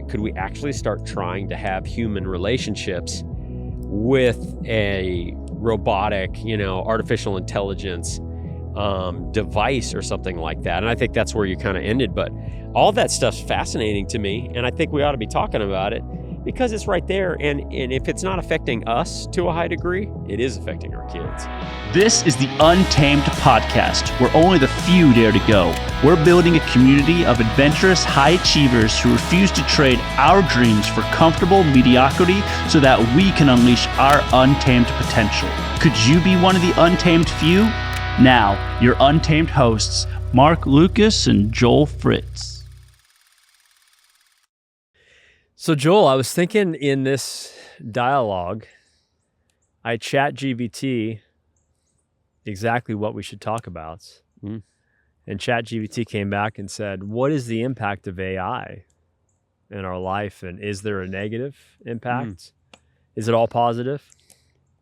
could we actually start trying to have human relationships with a robotic, artificial intelligence device or something like that? And I think that's where you kind of ended. But all that stuff's fascinating to me, and I think we ought to be talking about it because it's right there. And if it's not affecting us to a high degree, it is affecting our kids. This is the Untamed podcast, where only the few dare to go. We're building a community of adventurous high achievers who refuse to trade our dreams for comfortable mediocrity so that we can unleash our untamed potential. Could you be one of the untamed few? Now, your Untamed hosts, Mark Lucas and Joel Fritz. So Joel, I was thinking in this dialogue, I ChatGPT exactly what we should talk about. And ChatGPT came back and said, what is the impact of AI in our life? And is there a negative impact? Is it all positive?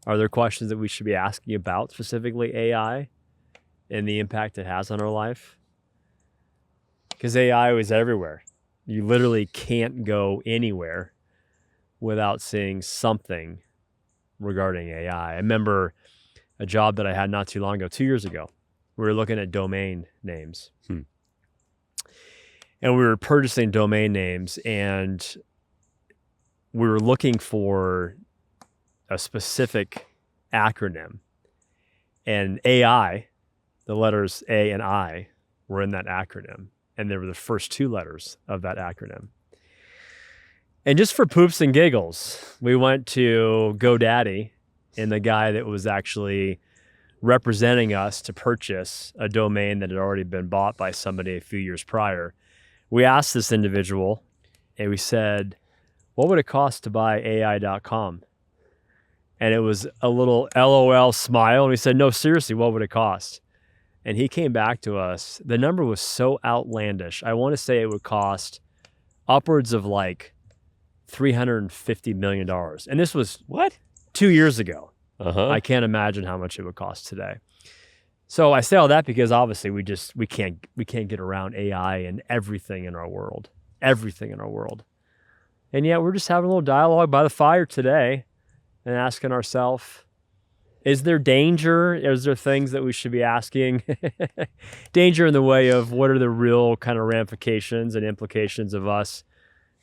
Are there questions that we should be asking about specifically AI and the impact it has on our life? Because AI is everywhere. You literally can't go anywhere without seeing something regarding AI. I remember a job that I had not too long ago, 2 years ago. We were looking at domain names. And we were purchasing domain names, and we were looking for a specific acronym. And AI, the letters A and I, were in that acronym. And they were the first two letters of that acronym. And just for poops and giggles, we went to GoDaddy, and the guy that was actually representing us to purchase a domain that had already been bought by somebody a few years prior. We asked this individual, and we said, what would it cost to buy AI.com? And it was a little LOL smile. And we said, no, seriously, what would it cost? And he came back to us. The number was so outlandish. I want to say it would cost upwards of like $350 million. And this was, 2 years ago. I can't imagine how much it would cost today. So I say all that because obviously we can't get around AI and everything in our world. Everything in our world. And yet we're just having a little dialogue by the fire today and asking ourselves, is there danger? Is there things that we should be asking? Danger in the way of what are the real kind of ramifications and implications of us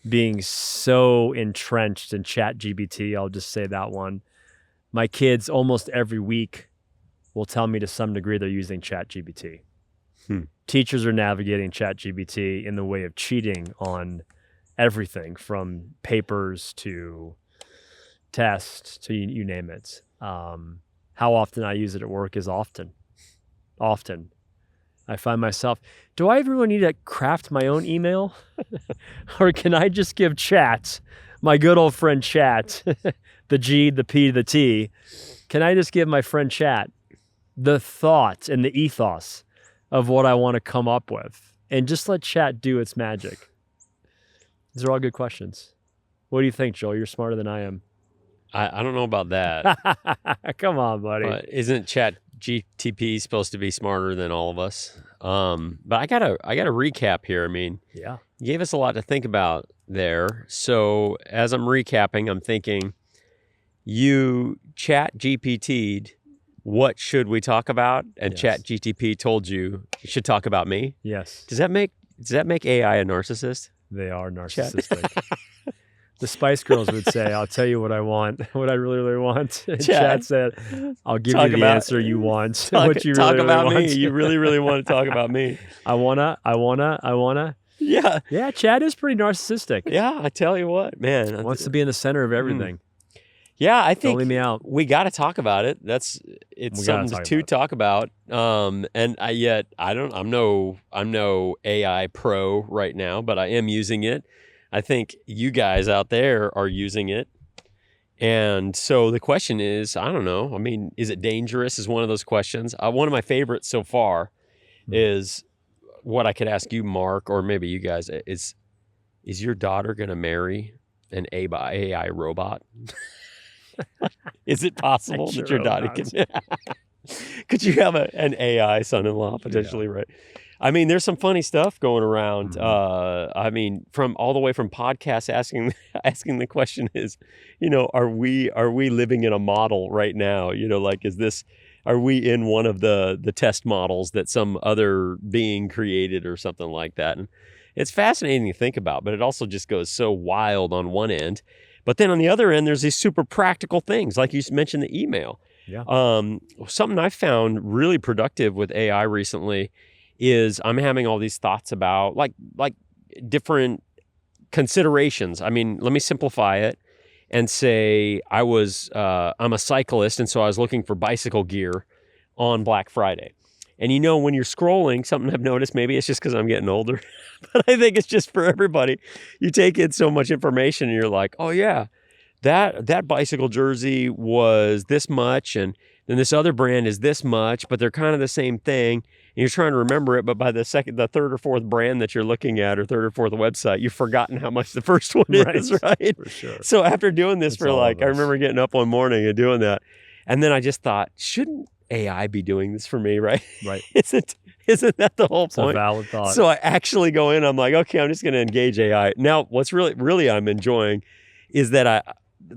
being so entrenched in ChatGPT? I'll just say that one. My kids almost every week will tell me to some degree they're using ChatGPT. Teachers are navigating ChatGPT in the way of cheating on everything from papers to tests to you name it. How often I use it at work is often. I find myself, do I really need to craft my own email? Or can I just give Chat, my good old friend Chat, the G, the P, the T, can I just give my friend Chat the thought and the ethos of what I want to come up with and just let Chat do its magic? These are all good questions. What do you think, Joel? You're smarter than I am. I don't know about that. Come on, buddy. Isn't ChatGPT supposed to be smarter than all of us? But I gotta recap here. I mean, yeah, you gave us a lot to think about there. So as I'm recapping, I'm thinking, you ChatGPT'd what should we talk about, and yes. ChatGPT told you should talk about me. Yes. Does that make AI a narcissist? They are narcissistic. The Spice Girls would say, I'll tell you what I want, what I really, really want. And Chat said, I'll give you the answer you want. What you talk really, about really me. want. You really, really want to talk about me. I wanna. Yeah. Yeah, Chad is pretty narcissistic. Yeah, I tell you what, man. Wants to be in the center of everything. Yeah, I think don't leave me out. We got to talk about it. It's something to talk about. And I'm no AI pro right now, but I am using it. I think you guys out there are using it. And so the question is, I don't know. I mean, is it dangerous is one of those questions. One of my favorites so far is what I could ask you, Mark, or maybe you guys, is your daughter going to marry an AI robot? Is it possible that your daughter can? Could you have an AI son-in-law potentially, right? I mean, there's some funny stuff going around. I mean, from all the way from podcasts asking the question is, are we living in a model right now? Like, are we in one of the test models that some other being created or something like that? And it's fascinating to think about, but it also just goes so wild on one end. But then on the other end, there's these super practical things, like you mentioned the email. Yeah. Something I found really productive with AI recently is I'm having all these thoughts about like different considerations. I mean, let me simplify it and say I'm a cyclist, and so I was looking for bicycle gear on Black Friday. And when you're scrolling, something I've noticed, maybe it's just because I'm getting older, but I think it's just for everybody. You take in so much information and you're like, oh yeah, that bicycle jersey was this much, and then this other brand is this much, but they're kind of the same thing. And you're trying to remember it, but by the third or fourth brand that you're looking at, or third or fourth website, you've forgotten how much the first one is, right? For sure. So after doing this I remember getting up one morning and doing that, and then I just thought, shouldn't AI be doing this for me, right? Right. Isn't that the whole point? It's a valid thought. So I actually go in, I'm like, okay, I'm just going to engage AI. Now, what's really I'm enjoying is that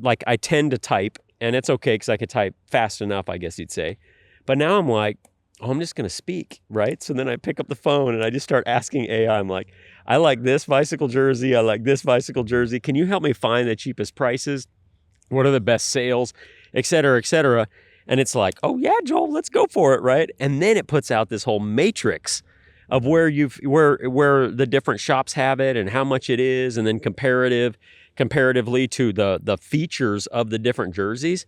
I tend to type, and it's okay because I could type fast enough, I guess you'd say. But now I'm like, I'm just going to speak, right? So then I pick up the phone and I just start asking AI. I'm like, I like this bicycle jersey. I like this bicycle jersey. Can you help me find the cheapest prices? What are the best sales, et cetera, et cetera? And it's like, oh yeah, Joel, let's go for it, right? And then it puts out this whole matrix of where the different shops have it and how much it is, and then comparatively to the features of the different jerseys.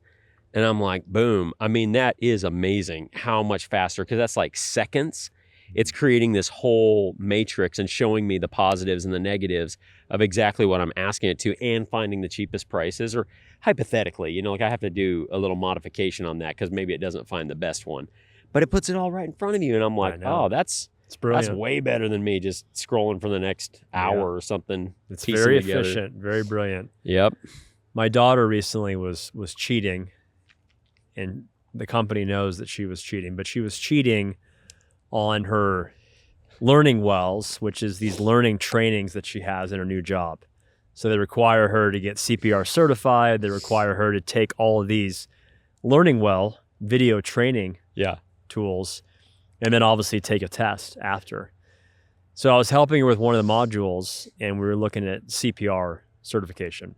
And I'm like, boom. I mean, that is amazing how much faster, because that's like seconds. It's creating this whole matrix and showing me the positives and the negatives of exactly what I'm asking it to, and finding the cheapest prices, or hypothetically, like I have to do a little modification on that because maybe it doesn't find the best one, but it puts it all right in front of you. And I'm like, oh, that's way better than me just scrolling for the next hour or something. It's very efficient, very brilliant. Yep. My daughter recently was cheating, and the company knows that she was cheating, but she was cheating on her learning wells, which is these learning trainings that she has in her new job. So they require her to get CPR certified. They require her to take all of these learning well video training tools, and then obviously take a test after. So I was helping her with one of the modules, and we were looking at CPR certification.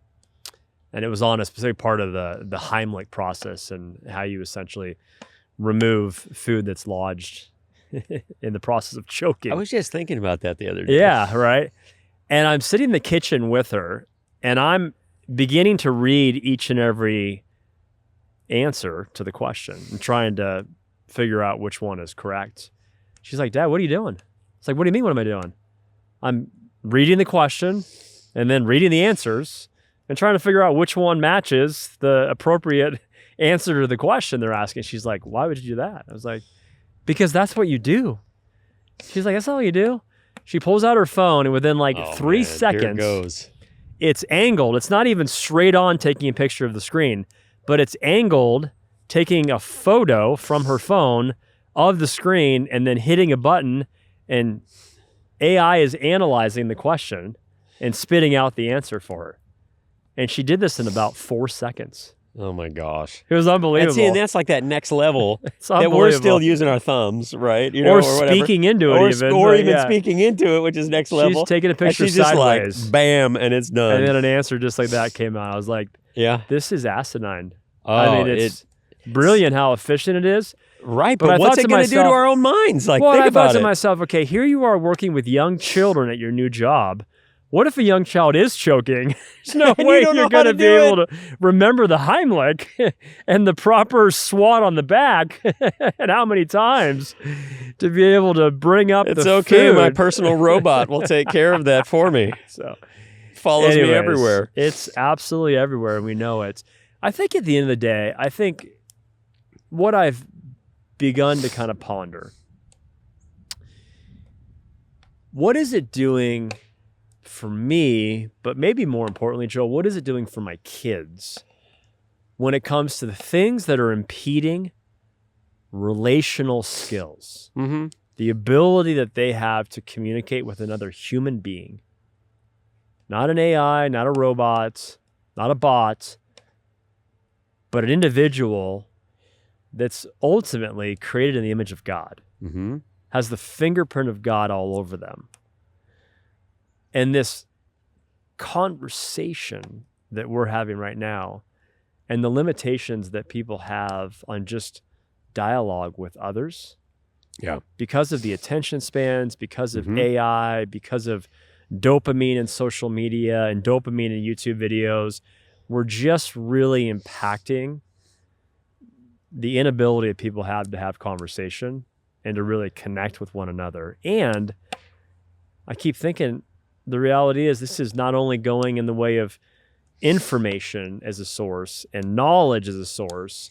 And it was on a specific part of the Heimlich process, and how you essentially remove food that's lodged in the process of choking. I was just thinking about that the other day. Yeah, right. And I'm sitting in the kitchen with her, and I'm beginning to read each and every answer to the question and trying to figure out which one is correct. She's like, Dad, what are you doing? It's like, what do you mean, what am I doing? I'm reading the question and then reading the answers and trying to figure out which one matches the appropriate answer to the question they're asking. She's like, why would you do that? I was like, because that's what you do. She's like, that's not what you do. She pulls out her phone, and within 3 seconds, here it goes. It's angled. It's not even straight on taking a picture of the screen, but it's angled, taking a photo from her phone of the screen and then hitting a button, and AI is analyzing the question and spitting out the answer for her. And she did this in about 4 seconds. Oh my gosh. It was unbelievable. And that's like that next level that we're still using our thumbs, right? Or speaking into it even. Or even speaking into it, which is next level. She's taking a picture she's sideways. Just like, bam, and it's done. And then an answer just like that came out. I was like, this is asinine. Oh, I mean, it's brilliant how efficient it is. Right, but what's it going to do to our own minds? Like, think about it. I thought to myself, okay, here you are working with young children at your new job. What if a young child is choking? There's no way you're going to be able to remember the Heimlich and the proper swat on the back and how many times to be able to bring up the food. It's okay. My personal robot will take care of that for me. So, follows me everywhere. It's absolutely everywhere, and we know it. I think at the end of the day, I think what I've begun to kind of ponder, what is it doing for me, but maybe more importantly, Joe, what is it doing for my kids when it comes to the things that are impeding relational skills? Mm-hmm. the ability that they have to communicate with another human being, not an AI, not a robot, not a bot, but an individual that's ultimately created in the image of God, has the fingerprint of God all over them. And this conversation that we're having right now and the limitations that people have on just dialogue with others, because of the attention spans, because of AI, because of dopamine in social media and dopamine in YouTube videos, we're just really impacting the inability that people have to have conversation and to really connect with one another. And I keep thinking the reality is this is not only going in the way of information as a source and knowledge as a source,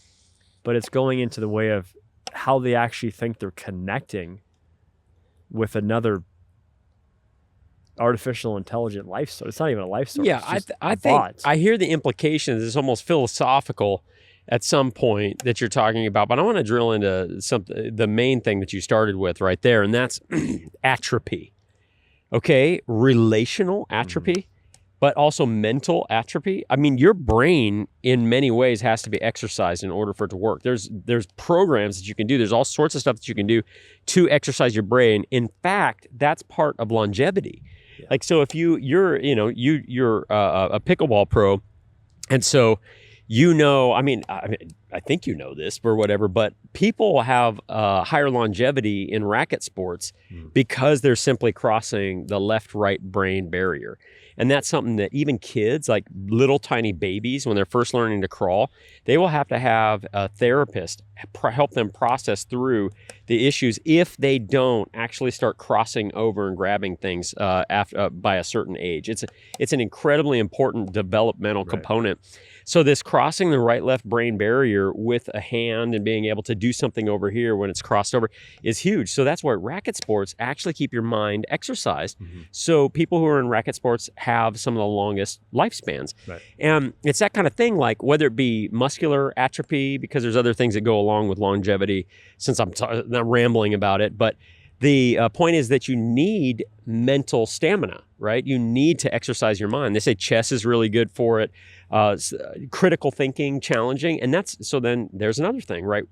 but it's going into the way of how they actually think they're connecting with another artificial intelligent life source. It's not even a life source. Yeah, I think I hear the implications. It's almost philosophical at some point that you're talking about, but I want to drill into the main thing that you started with right there, and that's atrophy. Okay, relational atrophy, but also mental atrophy. I mean, your brain in many ways has to be exercised in order for it to work. There's programs that you can do. There's all sorts of stuff that you can do to exercise your brain. In fact, that's part of longevity. Yeah. Like, so if you're a pickleball pro, and so I think you know this or whatever, but people have higher longevity in racket sports because they're simply crossing the left-right brain barrier. And that's something that even kids, like little tiny babies, when they're first learning to crawl, they will have to have a therapist help them process through the issues if they don't actually start crossing over and grabbing things by a certain age. It's an incredibly important developmental component. So this crossing the right-left brain barrier with a hand and being able to do something over here when it's crossed over is huge. So that's why racket sports actually keep your mind exercised. So people who are in racket sports have some of the longest lifespans. Right. And it's that kind of thing, like whether it be muscular atrophy, because there's other things that go along with longevity, since I'm not rambling about it, but the point is that you need mental stamina, right? You need to exercise your mind. They say chess is really good for it. Critical thinking, challenging. And so then there's another thing, right?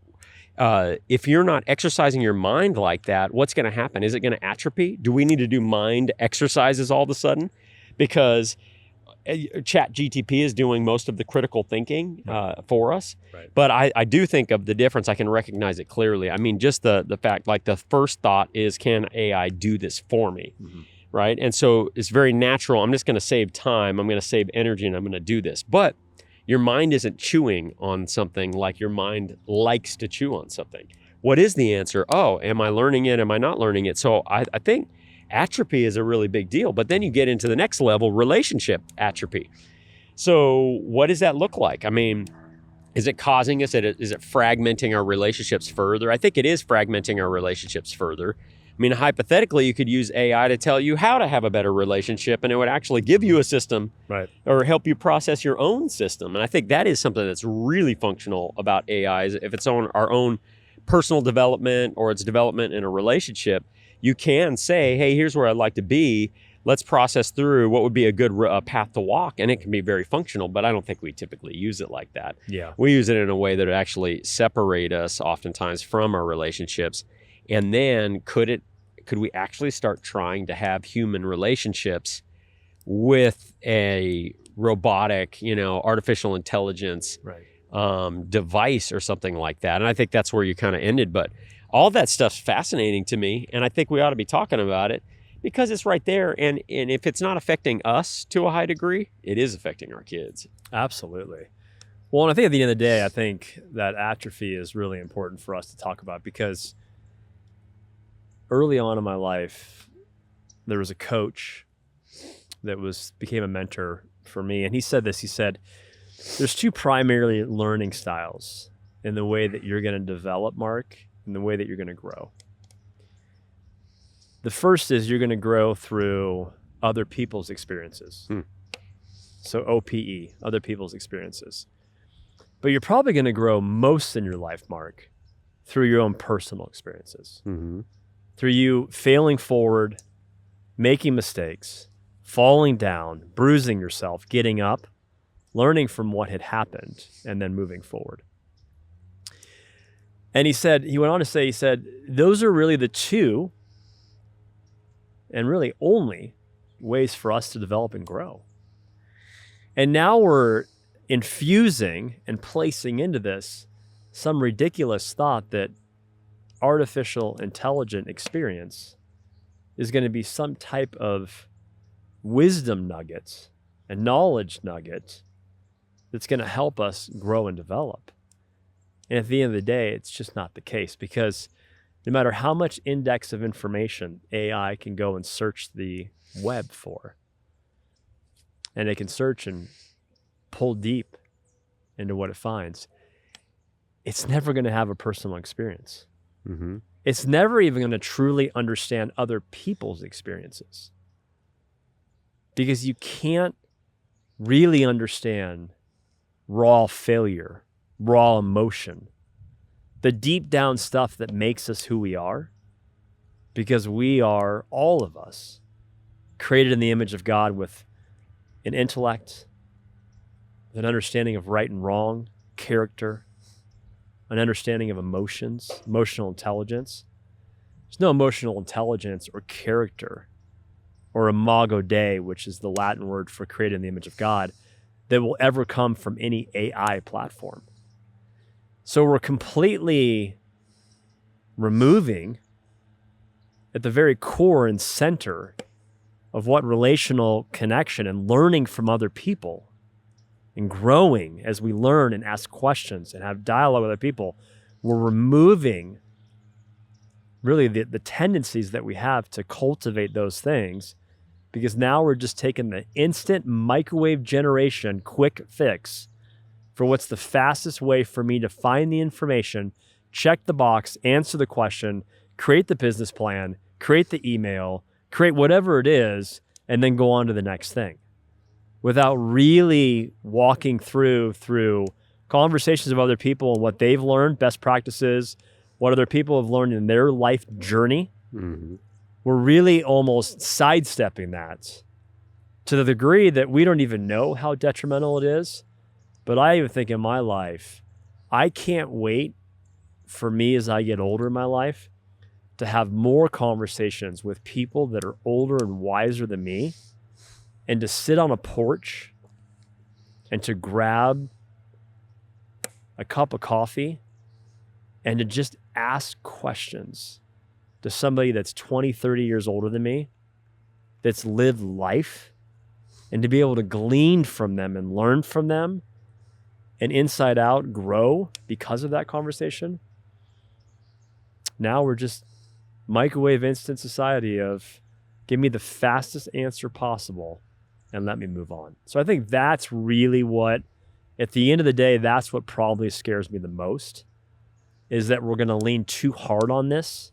If you're not exercising your mind like that, what's going to happen? Is it going to atrophy? Do we need to do mind exercises all of a sudden? Because ChatGPT is doing most of the critical thinking for us. Right. But I do think of the difference. I can recognize it clearly. I mean, just the fact, like the first thought is, can AI do this for me? Right? And so it's very natural. I'm just going to save time. I'm going to save energy, and I'm going to do this. But your mind isn't chewing on something like your mind likes to chew on something. What is the answer? Oh, am I learning it? Am I not learning it? So I think atrophy is a really big deal. But then you get into the next level, relationship atrophy. So what does that look like? I mean, is it causing us? Is it fragmenting our relationships further? I think it is fragmenting our relationships further. I mean, hypothetically, you could use AI to tell you how to have a better relationship, and it would actually give you a system, right, or help you process your own system. And I think that is something that's really functional about AI. Is if it's on our own personal development or its development in a relationship, you can say, hey, here's where I'd like to be. Let's process through what would be a good path to walk. And it can be very functional, but I don't think we typically use it like that. Yeah, we use it in a way that would actually separate us oftentimes from our relationships. And then could we actually start trying to have human relationships with a robotic, artificial intelligence device or something like that? And I think that's where you kind of ended. But all that stuff's fascinating to me, and I think we ought to be talking about it because it's right there. And if it's not affecting us to a high degree, it is affecting our kids. Absolutely. Well, and I think at the end of the day, I think that atrophy is really important for us to talk about because early on in my life, there was a coach that became a mentor for me. And he said this, he said, there's two primary learning styles in the way that you're going to develop, Mark, and the way that you're going to grow. The first is you're going to grow through other people's experiences. So OPE, other people's experiences. But you're probably going to grow most in your life, Mark, through your own personal experiences. through you failing forward, making mistakes, falling down, bruising yourself, getting up, learning from what had happened, and then moving forward. And he went on to say, those are really the two and really only ways for us to develop and grow. And now we're infusing and placing into this some ridiculous thought that artificial intelligent experience is going to be some type of wisdom nugget and knowledge nugget that's going to help us grow and develop. And at the end of the day, it's just not the case, because no matter how much index of information AI can go and search the web for, and it can search and pull deep into what it finds, it's never going to have a personal experience. Mm-hmm. It's never even going to truly understand other people's experiences, because you can't really understand raw failure, raw emotion, the deep down stuff that makes us who we are, because we are, all of us, created in the image of God with an intellect, an understanding of right and wrong, character, an understanding of emotions, emotional intelligence. There's no emotional intelligence or character or imago Dei, which is the Latin word for created in the image of God, that will ever come from any AI platform. So we're completely removing at the very core and center of what relational connection and learning from other people and growing as we learn and ask questions and have dialogue with other people. We're removing really the tendencies that we have to cultivate those things, because now we're just taking the instant microwave generation quick fix for what's the fastest way for me to find the information, check the box, answer the question, create the business plan, create the email, create whatever it is, and then go on to the next thing, without really walking through conversations of other people and what they've learned, best practices, what other people have learned in their life journey. Mm-hmm. We're really almost sidestepping that to the degree that we don't even know how detrimental it is. But I even think in my life, I can't wait for me as I get older in my life to have more conversations with people that are older and wiser than me, and to sit on a porch and to grab a cup of coffee and to just ask questions to somebody that's 20, 30 years older than me, that's lived life, and to be able to glean from them and learn from them and inside out grow because of that conversation. Now we're just microwave instant society of give me the fastest answer possible and let me move on. So I think that's really what, at the end of the day, that's what probably scares me the most, is that we're going to lean too hard on this,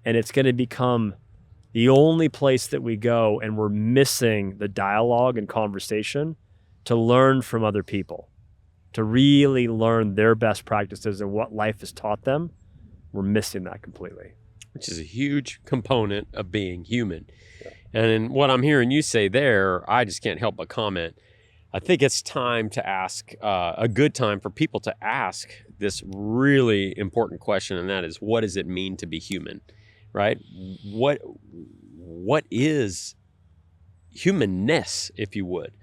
and it's going to become the only place that we go, and we're missing the dialogue and conversation to learn from other people, to really learn their best practices and what life has taught them. We're missing that completely. Which is a huge component of being human. Yeah. And in what I'm hearing you say there, I just can't help but comment. I think it's time to ask, a good time for people to ask this really important question, and that is, what does it mean to be human, right? What is humanness, if you would?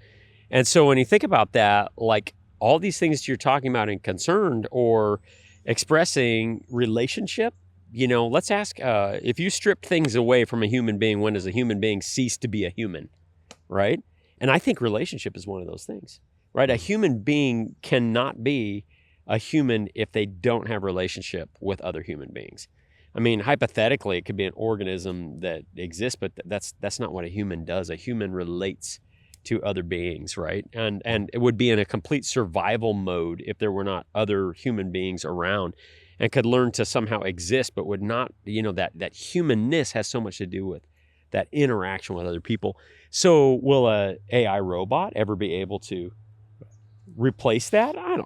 And so when you think about that, like all these things you're talking about and concerned or expressing relationship, let's ask, if you strip things away from a human being, when does a human being cease to be a human, right? And I think relationship is one of those things, right? A human being cannot be a human if they don't have relationship with other human beings. I mean, hypothetically, it could be an organism that exists, but that's not what a human does. A human relates to other beings, right? And it would be in a complete survival mode if there were not other human beings around, and could learn to somehow exist, but would not, that humanness has so much to do with that interaction with other people. So will a AI robot ever be able to replace that? I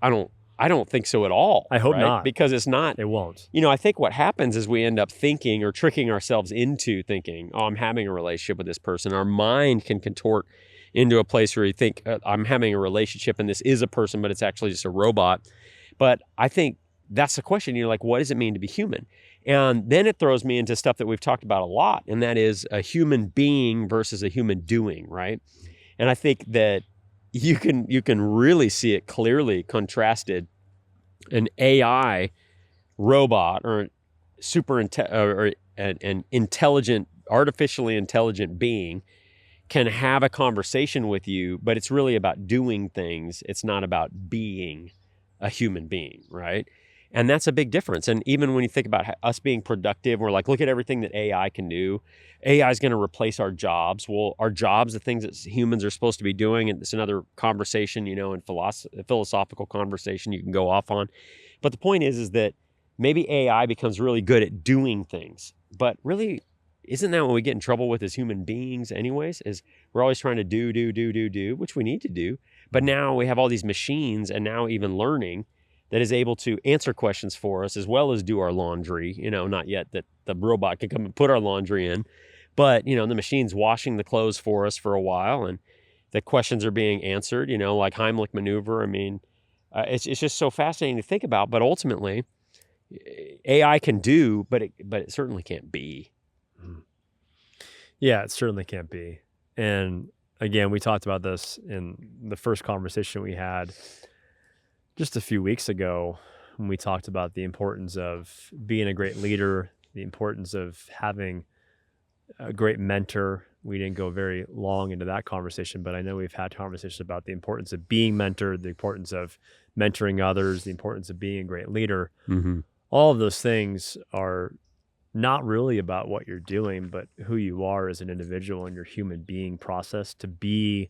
don't I don't think so at all. I hope not. Because it's not. It won't. I think what happens is we end up thinking or tricking ourselves into thinking, oh, I'm having a relationship with this person. Our mind can contort into a place where you think I'm having a relationship and this is a person, but it's actually just a robot. But I think that's the question. You're like, what does it mean to be human? And then it throws me into stuff that we've talked about a lot, and that is a human being versus a human doing, right? And I think that you can really see it clearly contrasted. An AI robot or an intelligent, artificially intelligent being can have a conversation with you, but it's really about doing things. It's not about being a human being, right? And that's a big difference. And even when you think about us being productive, we're like, look at everything that AI can do. AI is going to replace our jobs. Well, our jobs, the things that humans are supposed to be doing, and it's another conversation, and philosophical conversation you can go off on. But the point is that maybe AI becomes really good at doing things. But really, isn't that what we get in trouble with as human beings anyways? Is we're always trying to do, which we need to do. But now we have all these machines and now even learning that is able to answer questions for us as well as do our laundry. Not yet that the robot can come and put our laundry in, but the machine's washing the clothes for us for a while, and the questions are being answered. Like Heimlich maneuver. I mean, it's just so fascinating to think about. But ultimately, AI can do, but it certainly can't be. Yeah, it certainly can't be. And again, we talked about this in the first conversation we had just a few weeks ago when we talked about the importance of being a great leader, the importance of having a great mentor. We didn't go very long into that conversation, but I know we've had conversations about the importance of being mentored, the importance of mentoring others, the importance of being a great leader. Mm-hmm. All of those things are not really about what you're doing, but who you are as an individual and your human being process to be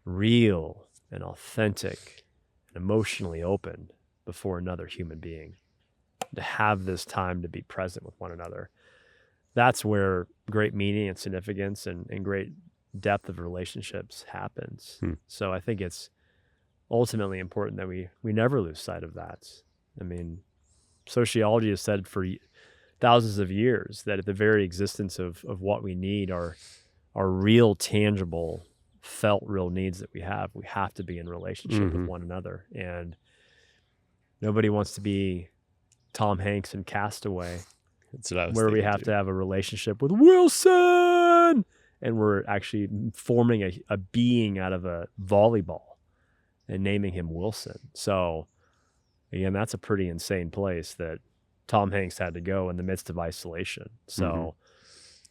real and authentic and emotionally open before another human being, to have this time to be present with one another. That's where great meaning and significance and great depth of relationships happens. So I think it's ultimately important that we never lose sight of that. I mean, sociology has said for thousands of years that at the very existence of what we need are real, tangible, felt real needs that we have to be in relationship with one another. And nobody wants to be Tom Hanks in Castaway, where we have to have a relationship with Wilson, and we're actually forming a being out of a volleyball and naming him Wilson. So again, that's a pretty insane place that Tom Hanks had to go in the midst of isolation. So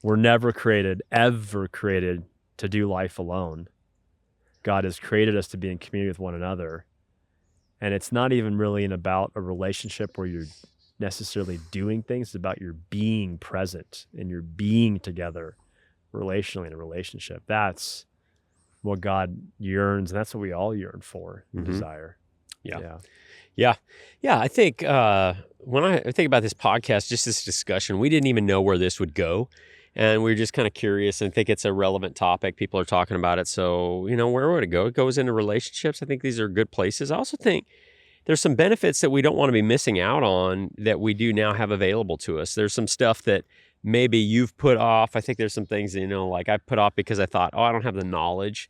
we're never ever created to do life alone. God has created us to be in community with one another. And it's not even really about a relationship where you're necessarily doing things. It's about your being present and your being together relationally in a relationship. That's what God yearns, and that's what we all yearn for and desire. Yeah. I think when I think about this podcast, just this discussion, we didn't even know where this would go. And we were just kind of curious and think it's a relevant topic. People are talking about it. So, where would it go? It goes into relationships. I think these are good places. I also think there's some benefits that we don't want to be missing out on that we do now have available to us. There's some stuff that maybe you've put off. I think there's some things, like I put off because I thought, I don't have the knowledge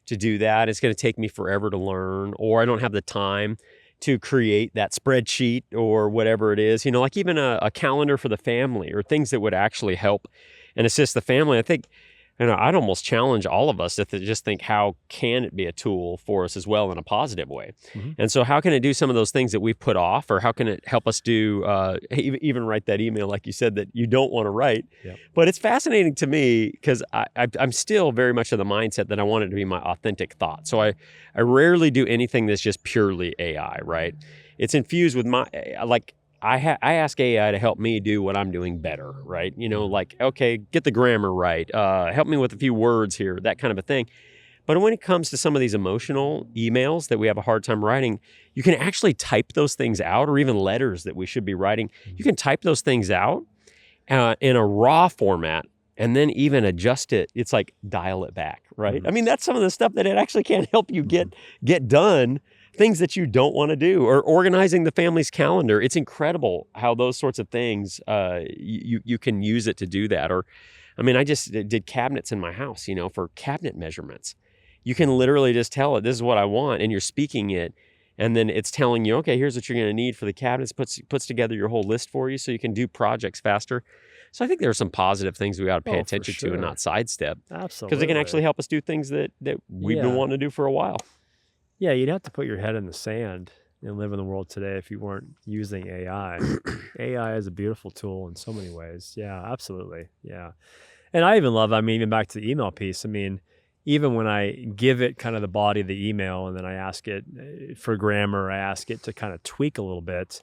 to do that. It's going to take me forever to learn, or I don't have the time to create that spreadsheet or whatever it is, like even a calendar for the family or things that would actually help and assist the family. I think, I'd almost challenge all of us to just think, how can it be a tool for us as well in a positive way? And so how can it do some of those things that we've put off, or how can it help us do, even write that email, like you said, that you don't want to write? Yep. But it's fascinating to me because I'm still very much of the mindset that I want it to be my authentic thought. So I rarely do anything that's just purely AI, right? It's infused with I ask AI to help me do what I'm doing better, right? Okay, get the grammar right. Help me with a few words here, that kind of a thing. But when it comes to some of these emotional emails that we have a hard time writing, you can actually type those things out, or even letters that we should be writing. You can type those things out in a raw format and then even adjust it. It's like dial it back, right? I mean, that's some of the stuff that it actually can help you get done things that you don't want to do, or organizing the family's calendar. It's incredible how those sorts of things, you can use it to do that. Or, I mean, I just did cabinets in my house, for cabinet measurements. You can literally just tell it, this is what I want, and you're speaking it. And then it's telling you, okay, here's what you're going to need for the cabinets, puts together your whole list for you so you can do projects faster. So I think there are some positive things we got to pay attention to and not sidestep. Absolutely. Because they can actually help us do things that we've been wanting to do for a while. Yeah, you'd have to put your head in the sand and live in the world today if you weren't using AI. AI is a beautiful tool in so many ways. Yeah, absolutely. Yeah. And I even love, even back to the email piece, even when I give it kind of the body of the email and then I ask it for grammar, I ask it to kind of tweak a little bit,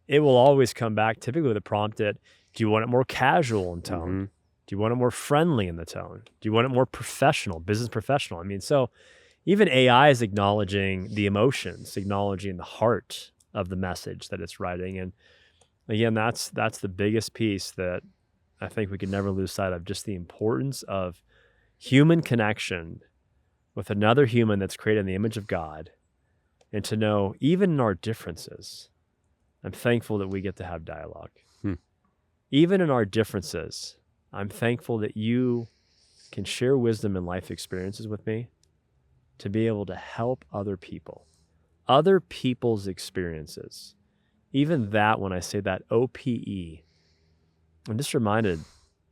it will always come back typically with a prompt that, do you want it more casual in tone? Mm-hmm. Do you want it more friendly in the tone? Do you want it more professional, business professional? So even AI is acknowledging the emotions, acknowledging the heart of the message that it's writing. And again, that's the biggest piece that I think we could never lose sight of, just the importance of human connection with another human that's created in the image of God, and to know even in our differences, I'm thankful that we get to have dialogue. Even in our differences, I'm thankful that you can share wisdom and life experiences with me to be able to help other people's experiences. Even that, when I say that OPE, I'm just reminded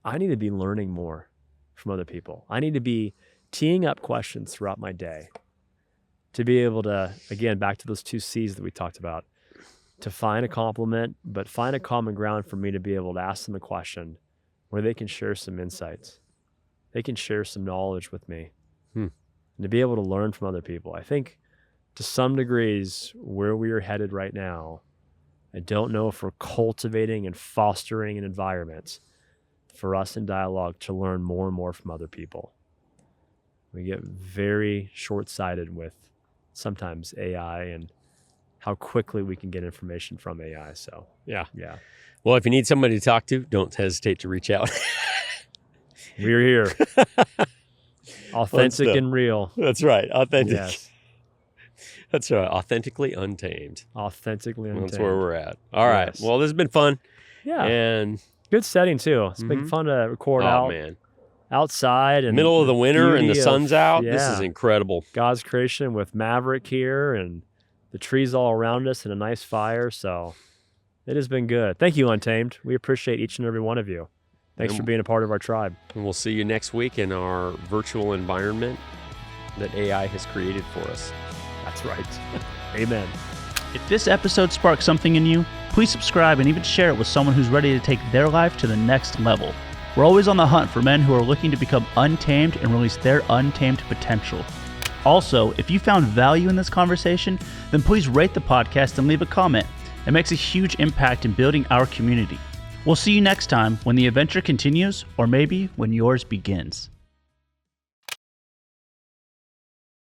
I need to be learning more from other people. I need to be teeing up questions throughout my day to be able to, again, back to those 2 C's that we talked about, to find a compliment, but find a common ground for me to be able to ask them a question where they can share some insights. They can share some knowledge with me and to be able to learn from other people. I think to some degrees where we are headed right now, I don't know if we're cultivating and fostering an environment for us in dialogue to learn more and more from other people. We get very short-sighted with sometimes AI and how quickly we can get information from AI. So, yeah. Well, if you need somebody to talk to, don't hesitate to reach out. We're here. Authentic and real. That's right. Authentic. Yes. That's right. Authentically untamed. Authentically untamed. That's where we're at. All right. Well, this has been fun. Yeah. And good setting too. It's been fun to record outside and middle of the winter and the sun's out. Yeah. This is incredible. God's creation with Maverick here and the trees all around us and a nice fire. So it has been good. Thank you, Untamed. We appreciate each and every one of you. Thanks for being a part of our tribe. And we'll see you next week in our virtual environment that AI has created for us. That's right. Amen. If this episode sparked something in you, please subscribe and even share it with someone who's ready to take their life to the next level. We're always on the hunt for men who are looking to become untamed and release their untamed potential. Also, if you found value in this conversation, then please rate the podcast and leave a comment. It makes a huge impact in building our community. We'll see you next time when the adventure continues, or maybe when yours begins.